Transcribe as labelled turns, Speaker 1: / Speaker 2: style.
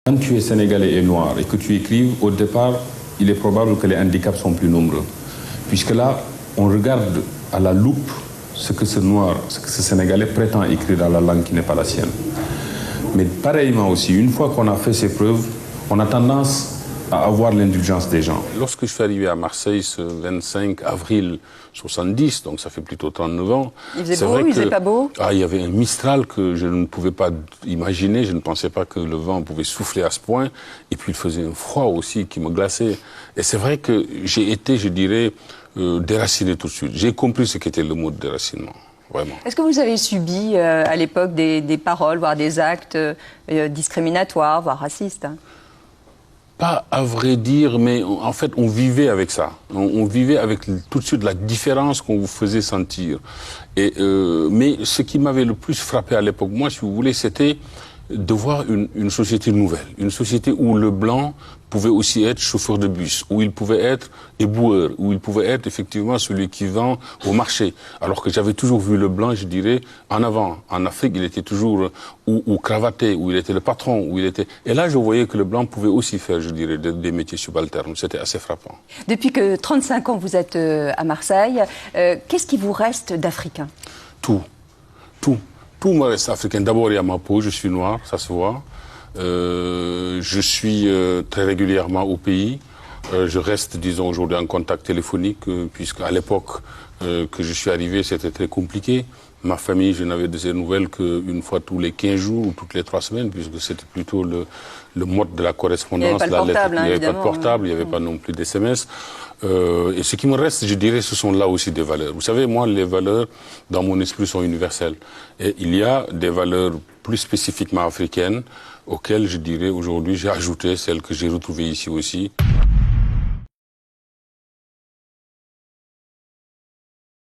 Speaker 1: Quand tu es sénégalais et noir et que tu écrives, au départ, il est probable que les handicaps sont plus nombreux. Puisque là, on regarde à la loupe ce que ce noir, ce que ce sénégalais prétend écrire dans la langue qui n'est pas la sienne. Mais pareillement aussi, une fois qu'on a fait ses preuves, on a tendance à avoir l'indulgence des gens.
Speaker 2: Lorsque je suis arrivé à Marseille ce 25 avril 70, donc ça fait plutôt 39 ans...
Speaker 3: Il faisait beau, il faisait pas beau?
Speaker 2: Il y avait un Mistral que je ne pouvais pas imaginer, je ne pensais pas que le vent pouvait souffler à ce point, et puis il faisait un froid aussi qui me glaçait. Et c'est vrai que j'ai été, je dirais, déraciné tout de suite. J'ai compris ce qu'était le mot de déracinement. Vraiment.
Speaker 3: Est-ce que vous avez subi à l'époque des paroles, voire des actes discriminatoires, voire racistes?
Speaker 2: Pas à vrai dire, mais en fait, on vivait avec ça. On vivait avec tout de suite la différence qu'on vous faisait sentir. Et, mais ce qui m'avait le plus frappé à l'époque, moi, si vous voulez, c'était de voir une société nouvelle. Une société où le blanc pouvait aussi être chauffeur de bus, où il pouvait être éboueur, où il pouvait être effectivement celui qui vend au marché. Alors que j'avais toujours vu le blanc, je dirais, en avant. En Afrique, il était toujours ou cravaté, où il était le patron, où il était... Et là, je voyais que le blanc pouvait aussi faire, je dirais, des métiers subalternes. C'était assez frappant.
Speaker 3: Depuis que 35 ans vous êtes à Marseille, qu'est-ce qui vous reste d'africain?
Speaker 2: Tout. Tout me reste africain. D'abord, il y a ma peau, je suis noir, ça se voit. Je suis très régulièrement au pays. Je reste, disons, aujourd'hui en contact téléphonique, puisqu'à l'époque que je suis arrivé, c'était très compliqué. Ma famille, je n'avais de ces nouvelles qu'une fois tous les 15 jours ou toutes les 3 semaines, puisque c'était plutôt le mode de la correspondance.
Speaker 3: Il n'y avait pas de portable,
Speaker 2: il n'y avait pas de portable, il n'y avait pas non plus d'SMS. Et ce qui me reste, je dirais, ce sont là aussi des valeurs. Vous savez, moi, les valeurs, dans mon esprit, sont universelles. Et il y a des valeurs plus spécifiquement africaines, auxquelles, je dirais, aujourd'hui, j'ai ajouté celles que j'ai retrouvées ici aussi.